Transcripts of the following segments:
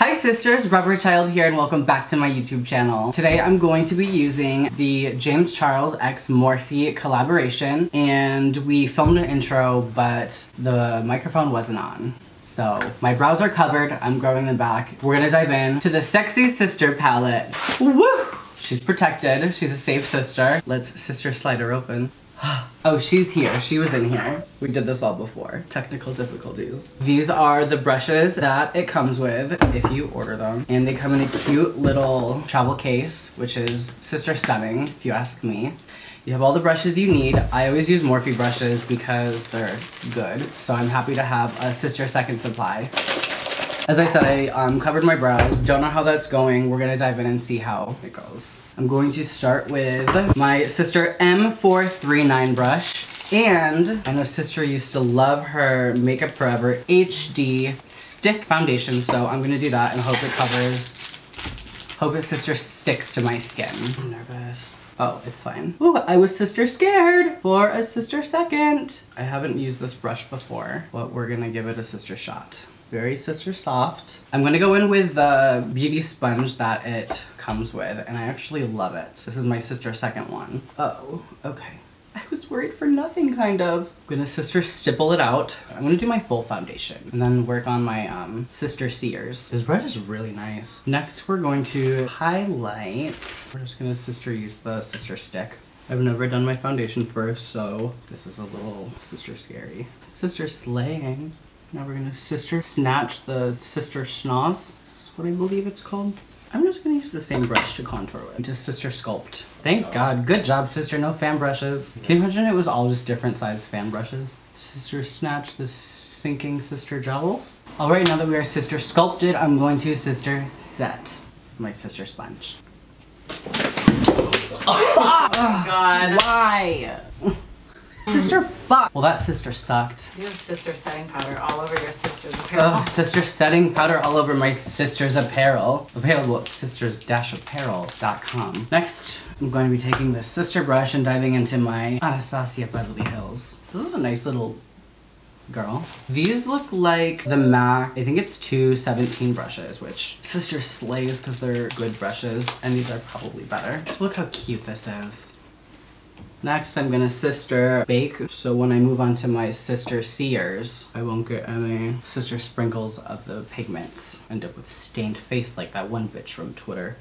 Hi sisters, Rubber Child here and welcome back to my YouTube channel. Today I'm going to be using the James Charles X Morphe collaboration, and we filmed an intro but the microphone wasn't on. So my brows are covered, I'm growing them back. We're gonna dive in to the Sexy Sister palette. Woo! She's protected, she's a safe sister. Let's sister slide her open. Oh, she's here. She was in here. We did this all before. Technical difficulties. These are the brushes that it comes with if you order them. And they come in a cute little travel case, which is sister stunning, if you ask me. You have all the brushes you need. I always use Morphe brushes because they're good. So I'm happy to have a sister second supply. As I said, I covered my brows. Don't know how that's going. We're gonna dive in and see how it goes. I'm going to start with my Sister M439 brush. And I know sister used to love her Makeup Forever HD stick foundation, so I'm gonna do that and hope sister sticks to my skin. I'm nervous. Oh, it's fine. Ooh, I was sister scared for a sister second. I haven't used this brush before, but we're gonna give it a sister shot. Very sister soft. I'm gonna go in with the beauty sponge that it comes with, and I actually love it. This is my sister second one. Oh, okay. I was worried for nothing, kind of. I'm gonna sister stipple it out. I'm gonna do my full foundation and then work on my sister sears. This brush is really nice. Next, we're going to highlight. We're just gonna sister use the sister stick. I've never done my foundation first, so this is a little sister scary. Sister slaying. Now we're gonna sister snatch the sister schnoz. That's what I believe it's called. I'm just gonna use the same brush to contour it. Just sister sculpt. Thank God. Good job, sister. No fan brushes. Can you imagine it was all just different size fan brushes? Sister snatch the sinking sister jewels. Alright, now that we are sister sculpted, I'm going to sister set my sister sponge. Oh God. Why? Sister fuck. Well, that sister sucked. You have sister setting powder all over your sister's apparel. Oh, sister setting powder all over my sister's apparel. Available at sisters-apparel.com. Next, I'm going to be taking the sister brush and diving into my Anastasia Beverly Hills. This is a nice little girl. These look like the MAC, I think it's 217 brushes, which sister slays because they're good brushes, and these are probably better. Look how cute this is. Next, I'm gonna sister bake, so when I move on to my sister sears, I won't get any sister sprinkles of the pigments. End up with stained face like that one bitch from Twitter.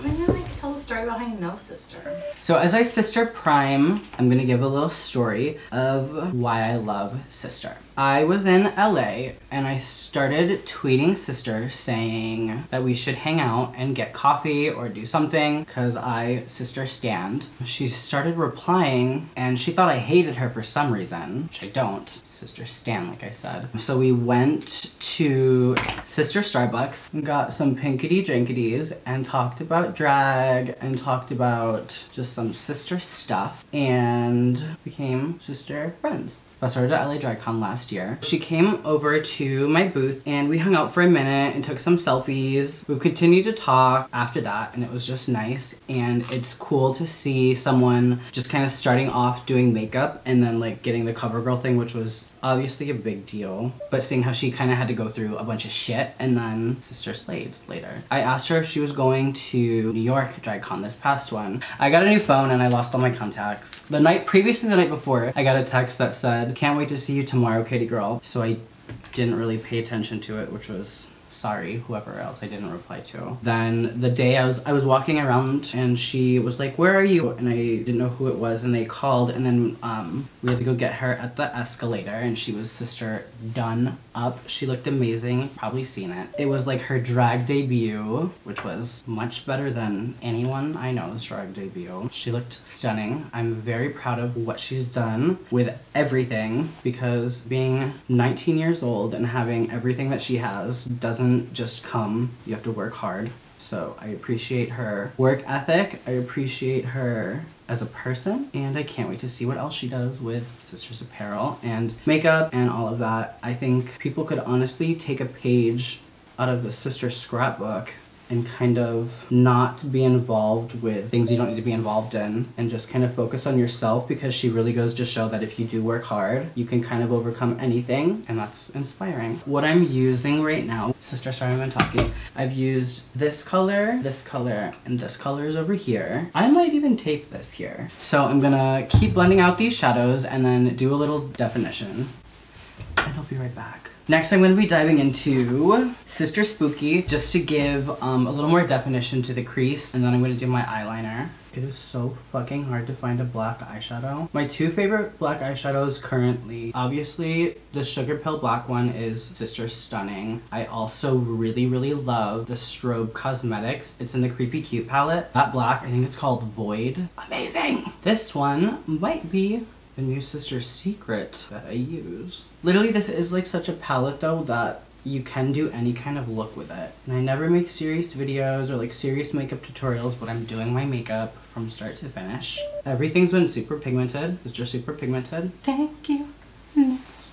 Maybe like tell the story behind no sister. So as I sister prime, I'm gonna give a little story of why I love sister. I was in LA and I started tweeting sister saying that we should hang out and get coffee or do something because I sister stand. She started replying and she thought I hated her for some reason, which I don't. Sister stan, like I said. So we went to Sister Starbucks and got some pinkity drinkities and talked about drag and talked about just some sister stuff and became sister friends. I started at LA DragCon last year. She came over to my booth and we hung out for a minute and took some selfies. We continued to talk after that and it was just nice, and it's cool to see someone just kind of starting off doing makeup and then like getting the CoverGirl thing, which was obviously a big deal, but seeing how she kind of had to go through a bunch of shit and then sister slayed later. I asked her if she was going to New York DragCon this past one. I got a new phone and I lost all my contacts. The night before, I got a text that said, "Can't wait to see you tomorrow, Katie girl." So I didn't really pay attention to it, which was sorry, whoever else I didn't reply to. Then the day I was walking around and she was like, "Where are you?" And I didn't know who it was and they called, and then we had to go get her at the escalator and she was sister done up. She looked amazing, probably seen it. It was like her drag debut, which was much better than anyone I know's drag debut. She looked stunning. I'm very proud of what she's done with everything, because being 19 years old and having everything that she has doesn't just come. You have to work hard. So I appreciate her work ethic. I appreciate her as a person, and I can't wait to see what else she does with Sisters Apparel and makeup and all of that. I think people could honestly take a page out of the sister scrapbook and kind of not be involved with things you don't need to be involved in and just kind of focus on yourself, because she really goes to show that if you do work hard, you can kind of overcome anything, and that's inspiring. What I'm using right now, sister, sorry I've been talking. I've used this color, and this color is over here. I might even tape this here. So I'm gonna keep blending out these shadows and then do a little definition. And I'll be right back. Next, I'm going to be diving into Sister Spooky, just to give a little more definition to the crease, and then I'm going to do my eyeliner. It is so fucking hard to find a black eyeshadow. My two favorite black eyeshadows currently, obviously the Sugar Pill black one is Sister Stunning. I also really, really love the Strobe Cosmetics. It's in the Creepy Cute palette. That black, I think it's called Void. Amazing! This one might be the new Sister Secret that I use. Literally, this is like such a palette though that you can do any kind of look with it. And I never make serious videos or like serious makeup tutorials, but I'm doing my makeup from start to finish. Everything's been super pigmented. Sister super pigmented. Thank you.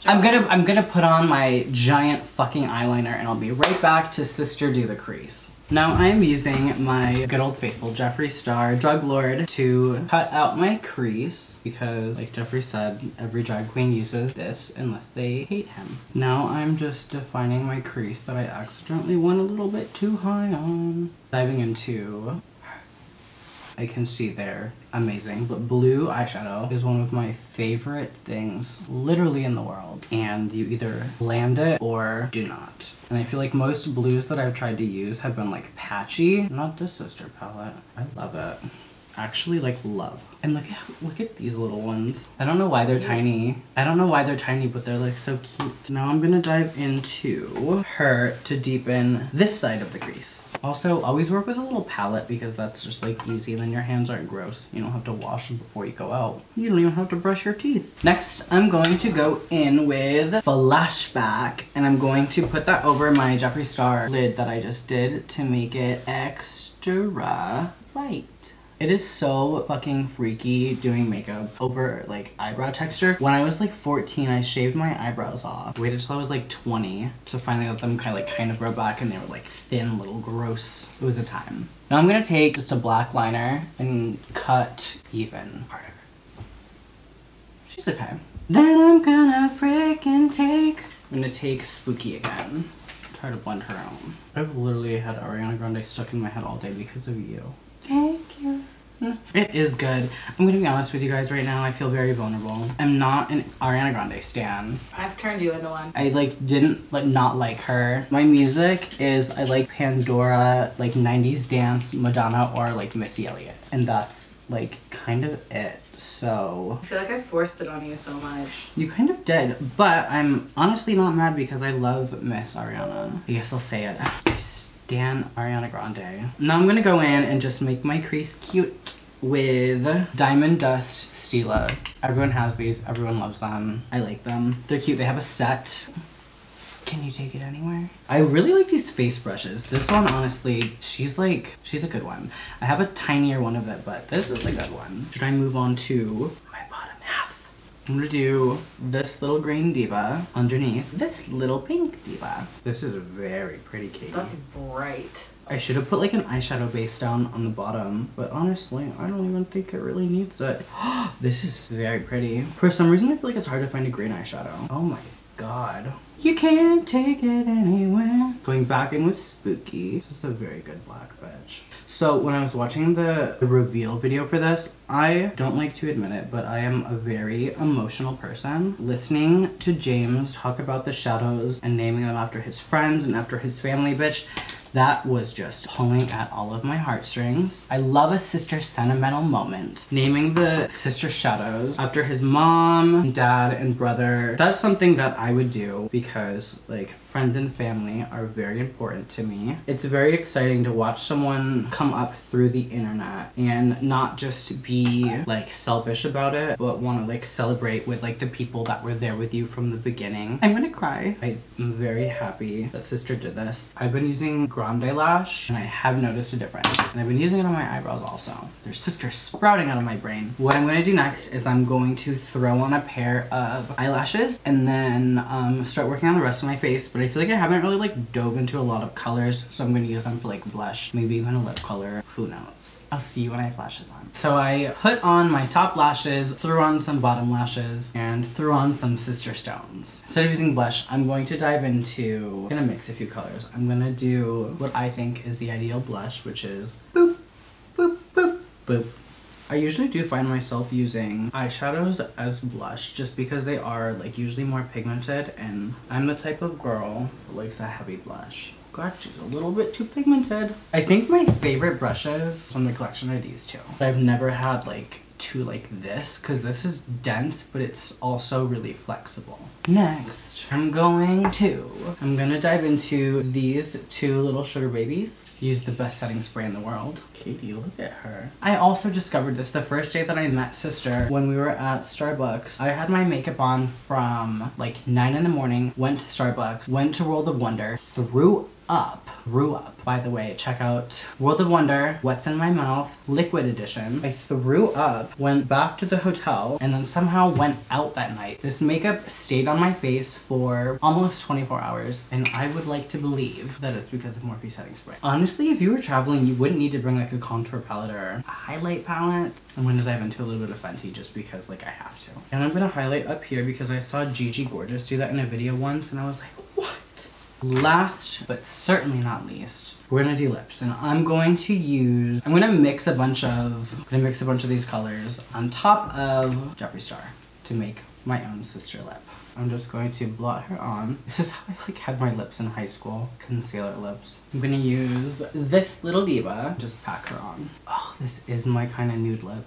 I'm gonna put on my giant fucking eyeliner and I'll be right back to Sister do the crease. Now I'm using my good old faithful Jeffree Star Drug Lord to cut out my crease, because like Jeffree said, every drag queen uses this unless they hate him. Now I'm just defining my crease that I accidentally went a little bit too high on. Diving into, I can see there, amazing, but blue eyeshadow is one of my favorite things literally in the world, and you either land it or do not. And I feel like most blues that I've tried to use have been like patchy. Not this Sister palette. I love it. Actually like love. And look at these little ones. I don't know why they're tiny. I don't know why they're tiny, but they're like so cute. Now I'm gonna dive into her to deepen this side of the crease. Also, always work with a little palette, because that's just like easy, then your hands aren't gross. You don't have to wash them before you go out. You don't even have to brush your teeth. Next, I'm going to go in with Flashback, and I'm going to put that over my Jeffree Star lid that I just did to make it extra light. It is so fucking freaky doing makeup over like eyebrow texture. When I was like 14, I shaved my eyebrows off. Waited till I was like 20 to finally let them kind of grow back, and they were like thin, little gross. It was a time. Now I'm gonna take just a black liner and cut even harder. She's okay. Then I'm gonna I'm gonna take Spooky again. Try to blend her out. I've literally had Ariana Grande stuck in my head all day because of you. Thank you. It is good. I'm gonna be honest with you guys right now. I feel very vulnerable. I'm not an Ariana Grande stan. I've turned you into one. I didn't not like her. My music is, I like Pandora, like 90s dance, Madonna, or like Missy Elliott. And that's like kind of it. So I feel like I forced it on you so much. You kind of did, but I'm honestly not mad because I love Miss Ariana. I guess I'll say it. I stan Ariana Grande. Now I'm gonna go in and just make my crease cute with Diamond Dust Stila. Everyone has these, everyone loves them. I like them. They're cute, they have a set. Can you take it anywhere? I really like these face brushes. This one, honestly, she's a good one. I have a tinier one of it, but this is a good one. Should I move on to my bottom half? I'm gonna do this little green diva underneath this little pink diva. This is a very pretty cake. That's bright. I should have put like an eyeshadow base down on the bottom, but honestly, I don't even think it really needs it. This is very pretty. For some reason, I feel like it's hard to find a green eyeshadow. Oh my god. You can't take it anywhere. Going back in with Spooky. This is a very good black bitch. So when I was watching the reveal video for this, I don't like to admit it, but I am a very emotional person. Listening to James talk about the shadows and naming them after his friends and after his family, bitch, that was just pulling at all of my heartstrings. I love a sister sentimental moment. Naming the sister shadows after his mom, dad, and brother. That's something that I would do because like friends and family are very important to me. It's very exciting to watch someone come up through the internet and not just be like selfish about it, but want to like celebrate with like the people that were there with you from the beginning. I'm gonna cry. I'm very happy that sister did this. I've been using Grande lash, and I have noticed a difference. And I've been using it on my eyebrows also. There's sister sprouting out of my brain. What I'm gonna do next is I'm going to throw on a pair of eyelashes and then start working on the rest of my face. But I feel like I haven't really like dove into a lot of colors, so I'm gonna use them for like blush, maybe even a lip color, who knows. I'll see you when I have lashes on. So I put on my top lashes, threw on some bottom lashes, and threw on some sister stones. Instead of using blush, I'm going to dive into, I'm gonna mix a few colors. I'm gonna do what I think is the ideal blush, which is boop, boop, boop, boop. I usually do find myself using eyeshadows as blush just because they are like usually more pigmented, and I'm the type of girl that likes a heavy blush. God, she's a little bit too pigmented. I think my favorite brushes from the collection are these two. But I've never had like two like this, because this is dense, but it's also really flexible. Next, I'm gonna dive into these two little sugar babies. Use the best setting spray in the world. Katie, look at her. I also discovered this the first day that I met sister when we were at Starbucks. I had my makeup on from like 9 in the morning, went to Starbucks, went to World of Wonder, threw up. By the way, check out World of Wonder, What's in My Mouth, Liquid Edition. I threw up, went back to the hotel, and then somehow went out that night. This makeup stayed on my face for almost 24 hours, and I would like to believe that it's because of Morphe setting spray. Honestly, if you were traveling, you wouldn't need to bring like a contour palette or a highlight palette. I'm gonna dive into a little bit of Fenty just because like I have to. And I'm gonna highlight up here because I saw Gigi Gorgeous do that in a video once, and I was like, what? Last, but certainly not least, we're gonna do lips, and I'm gonna mix a bunch of these colors on top of Jeffree Star to make my own sister lip. I'm just going to blot her on. This is how I like had my lips in high school, concealer lips. I'm gonna use this little diva, just pack her on. Oh, this is my kind of nude lip.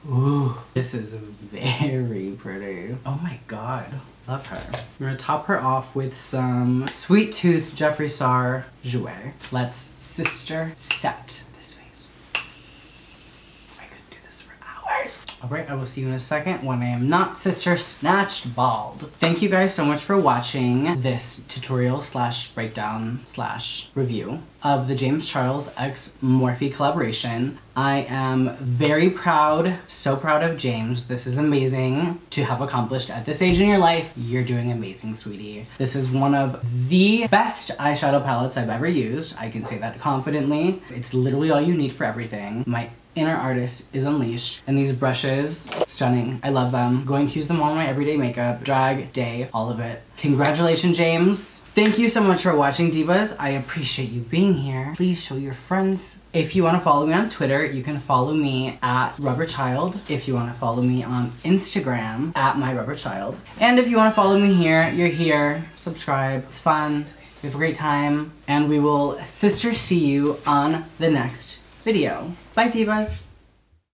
Ooh, this is very pretty. Oh my god. Love her. I'm gonna top her off with some Sweet Tooth Jeffree Star Jouer. Let's sister set this face. I could do this for hours. Alright, I will see you in a second when I am not sister snatched bald. Thank you guys so much for watching this tutorial slash breakdown slash review of the James Charles X Morphe collaboration. I am very proud, so proud of James. This is amazing to have accomplished at this age in your life. You're doing amazing, sweetie. This is one of the best eyeshadow palettes I've ever used. I can say that confidently. It's literally all you need for everything. My inner artist is unleashed, and these brushes, stunning. I love them. Going to use them on my everyday makeup, drag, day, all of it. Congratulations, James. Thank you so much for watching, divas. I appreciate you being here. Please show your friends. If you want to follow me on Twitter, you can follow me at rubberchild. If you want to follow me on Instagram, at myrubberchild. And if you want to follow me here, you're here. Subscribe. It's fun. We have a great time. And we will sister see you on the next video. Bye, divas.